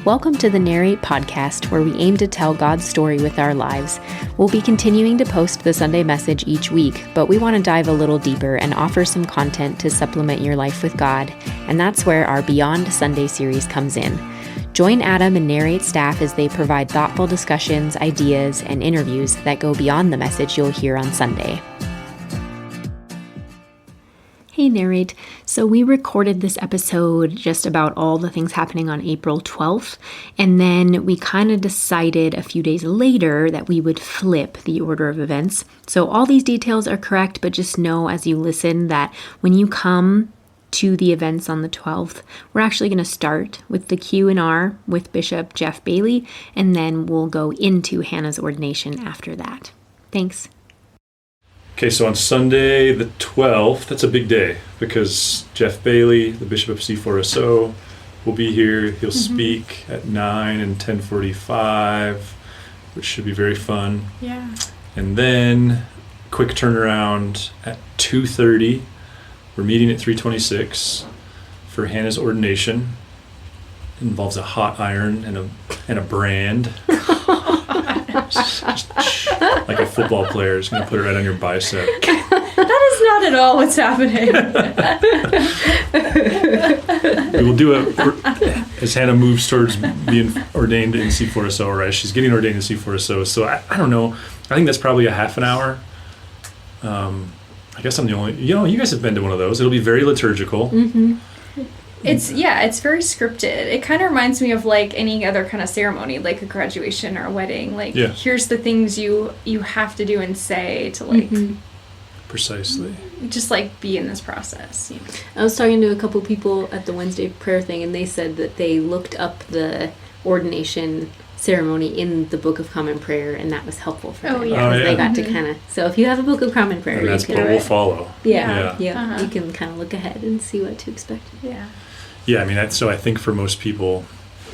Welcome to the Narrate podcast, where we aim to tell God's story with our lives. We'll be continuing to post the Sunday message each week, but we want to dive a little deeper and offer some content to supplement your life with God, and that's where our Beyond Sunday series comes in. Join Adam and Narrate staff as they provide thoughtful discussions, ideas, and interviews that go beyond the message you'll hear on Sunday. Hey Narrate, so we recorded this episode just about all the things happening on April 12th, and then we kind of decided a few days later that we would flip the order of events. So all these details are correct, but just know as you listen that when you come to the events on the 12th, we're actually going to start with the Q&R with Bishop Jeff Bailey, and then we'll go into Hannah's ordination after that. Thanks. Okay, so on Sunday the 12th, that's a big day because Jeff Bailey, the Bishop of C4SO, will be here. He'll speak at 9 and 10:45, which should be very fun. Yeah. And then, quick turnaround at 2:30. We're meeting at 326 for Hannah's ordination. It involves a hot iron and a brand. Like a football player is going to put it right on your bicep. That is not at all what's happening. We will do it as Hannah moves towards being ordained in C4SO, or as she's getting ordained in C4SO. So I don't know. I think that's probably a half an hour. I guess I'm the only... you guys have been to one of those. It'll be very liturgical. Mm-hmm. It's very scripted. It kind of reminds me of like any other kind of ceremony, like a graduation or a wedding. Like, here's the things you have to do and say to like... Precisely. Just like be in this process. You know? I was talking to a couple people at the Wednesday prayer thing, and they said that they looked up the ordination ceremony in the Book of Common Prayer, and that was helpful for them. Because they got to kind of... So if you have a Book of Common Prayer, and that's what we'll follow. Yeah. You can kind of look ahead and see what to expect. Yeah, I mean, so I think for most people,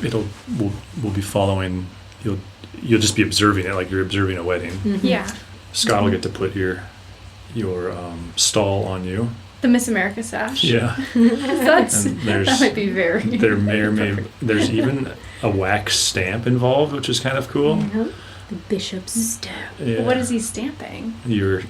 we'll be following. You'll just be observing it like you're observing a wedding. Mm-hmm. Yeah. Scott will get to put your stall on you. The Miss America sash. Yeah. That might be very... There's even a wax stamp involved, which is kind of cool. Yeah. The bishop's stamp. Yeah. What is he stamping? Your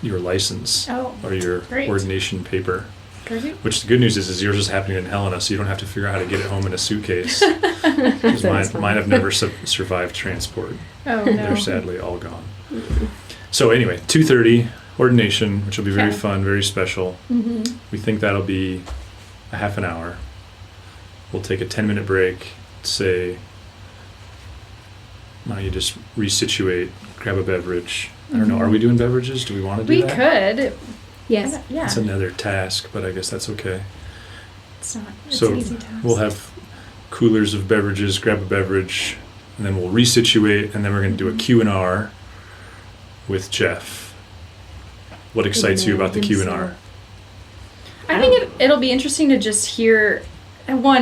license. Or your ordination paper. Great. Which the good news is yours is happening in Helena, so you don't have to figure out how to get it home in a suitcase. Because mine have never survived transport. Oh, no. They're sadly all gone. Mm-hmm. So anyway, 2:30, ordination, which will be very fun, very special. Mm-hmm. We think that'll be a half an hour. We'll take a 10-minute break, say, why don't you just resituate, grab a beverage. I don't know, are we doing beverages? Do we want to do that? We could. Yes. Yeah. It's another task, but I guess that's okay. It's not. It's an easy task. We'll have coolers of beverages, grab a beverage, and then we'll resituate, and then we're going to do a Q&R with Jeff. What excites you about the Q&R? I think it'll be interesting to just hear,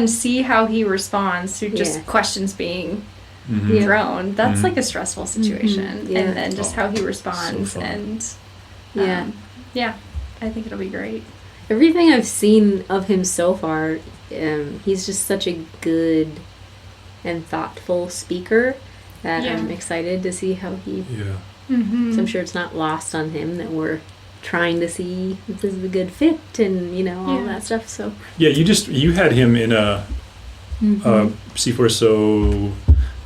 see how he responds to just questions being thrown. That's like a stressful situation. Mm-hmm. And then just how he responds. So and I think it'll be great. Everything I've seen of him so far, he's just such a good and thoughtful speaker that I'm excited to see how he... Yeah. Mm-hmm. So I'm sure it's not lost on him that we're trying to see if this is a good fit and, all that stuff. So you had him in a C4SO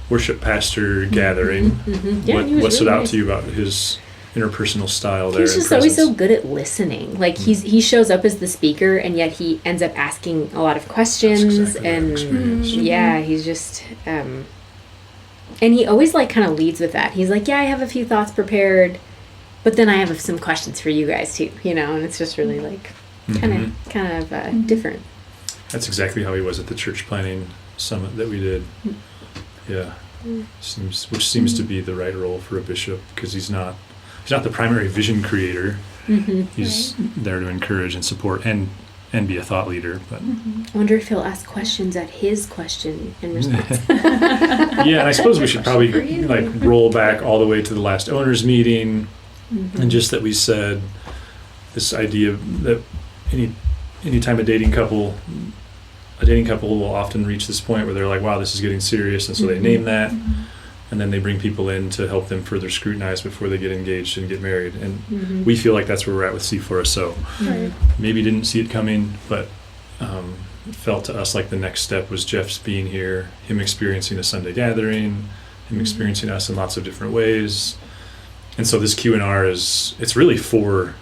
worship pastor gathering. Mm-hmm. What stood out to you about his interpersonal style there? He's just always so good at listening. Like he shows up as the speaker, and yet he ends up asking a lot of questions. And he's just and he always kind of leads with that. He's like, I have a few thoughts prepared, but then I have some questions for you guys too, and it's just really kind of different. That's exactly how he was at the church planning summit that we did. Yeah. Which seems to be the right role for a bishop, because he's not the primary vision creator. Mm-hmm. He's there to encourage and support and be a thought leader. But I wonder if he'll ask questions at his question and response. Yeah, and I suppose we should probably roll back all the way to the last owners meeting, and just that we said this idea that anytime a dating couple a dating couple will often reach this point where they're like, wow, this is getting serious, and so they name that, and then they bring people in to help them further scrutinize before they get engaged and get married. And we feel like that's where we're at with C4SO. Right. Maybe didn't see it coming, but it felt to us like the next step was Jeff's being here, him experiencing a Sunday gathering, him experiencing us in lots of different ways. And so this Q&R it's really for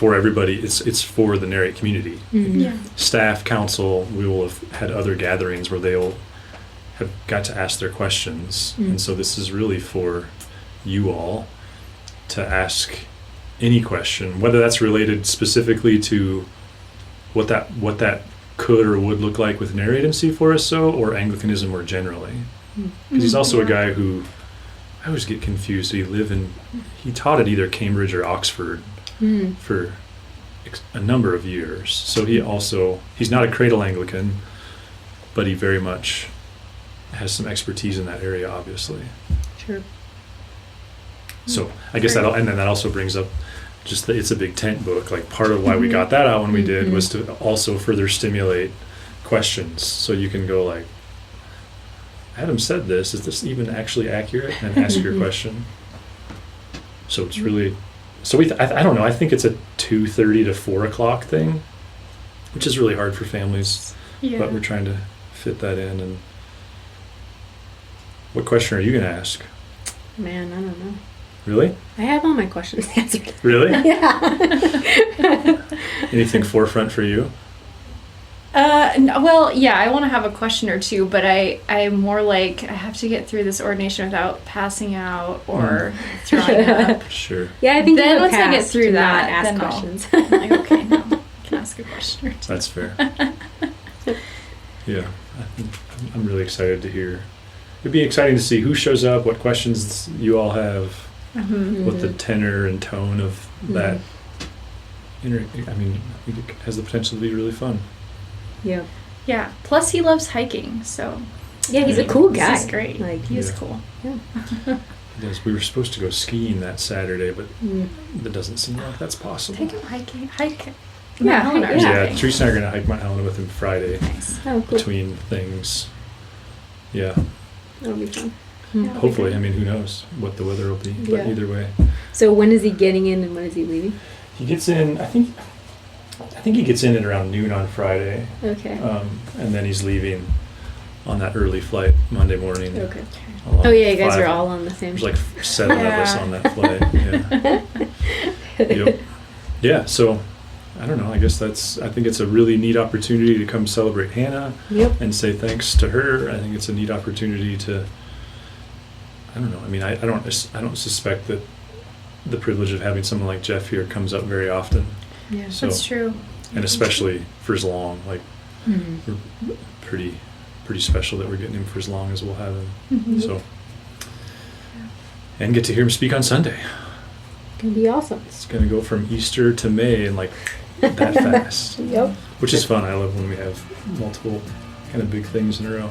everybody. It's for the Narrate community. Yeah. Staff, council, we will have had other gatherings where they'll have got to ask their questions. And so this is really for you all to ask any question, whether that's related specifically to what that could or would look like with Narrate and C4SO, or Anglicanism more generally. Because he's also a guy who, I always get confused. He taught at either Cambridge or Oxford for a number of years. So he's not a cradle Anglican, but he very much has some expertise in that area, obviously. Sure. So I guess that also brings up just that it's a big tent book. Like, part of why we got that out when we did was to also further stimulate questions. So you can go like, Adam said this, is this even actually accurate? And ask your question. So it's really, I don't know, I think it's a 2:30 to 4 o'clock thing, which is really hard for families, but we're trying to fit that in. And what question are you going to ask? Man, I don't know. Really? I have all my questions answered. Really? Yeah. Anything forefront for you? Well, yeah, I want to have a question or two, but I'm more like, I have to get through this ordination without passing out or throwing up. Sure. Yeah, I think then once I get to through that, ask then questions. I'm like, okay, now I can ask a question or two. That's fair. Yeah, I'm really excited to hear. It'd be exciting to see who shows up, what questions you all have, what the tenor and tone of that. I mean, it has the potential to be really fun. Yeah. Yeah. Plus, he loves hiking, so. Yeah, he's a cool guy. This is great. Like, he is cool. Yeah. Yes, we were supposed to go skiing that Saturday, but that doesn't seem like that's possible. Take him hiking. Hike. Yeah, Mount Helena or Yeah, something. Teresa and I are going to hike Mount Helena with him Friday. Nice. Oh, cool. Between things. Yeah. That'll be fun. Hopefully. I mean, who knows what the weather will be, but either way. So when is he getting in and when is he leaving? He gets in, I think he gets in at around noon on Friday. Okay. And then he's leaving on that early flight Monday morning. Okay. Along Oh yeah, you guys 5. are all on the same. There's like 7 of us on that flight. Yeah. Yep. Yeah. So I don't know. I guess I think it's a really neat opportunity to come celebrate Hannah. Yep. And say thanks to her. I think it's a neat opportunity to. I don't know. I mean, I don't suspect that the privilege of having someone like Jeff here comes up very often. Yeah. So, That's true. And especially for as long, like we're pretty special that we're getting him for as long as we'll have him. So, and get to hear him speak on Sunday. Gonna be awesome. It's gonna go from Easter to May in like that fast. Yep. Which is fun. I love when we have multiple kind of big things in a row.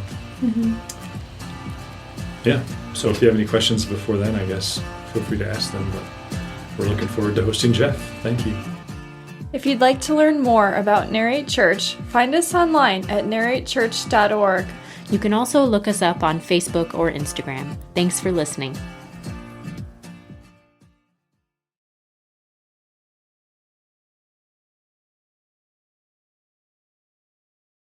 Yeah. So if you have any questions before then, I guess feel free to ask them. But we're looking forward to hosting Jeff. Thank you. If you'd like to learn more about Narrate Church, find us online at narratechurch.org. You can also look us up on Facebook or Instagram. Thanks for listening.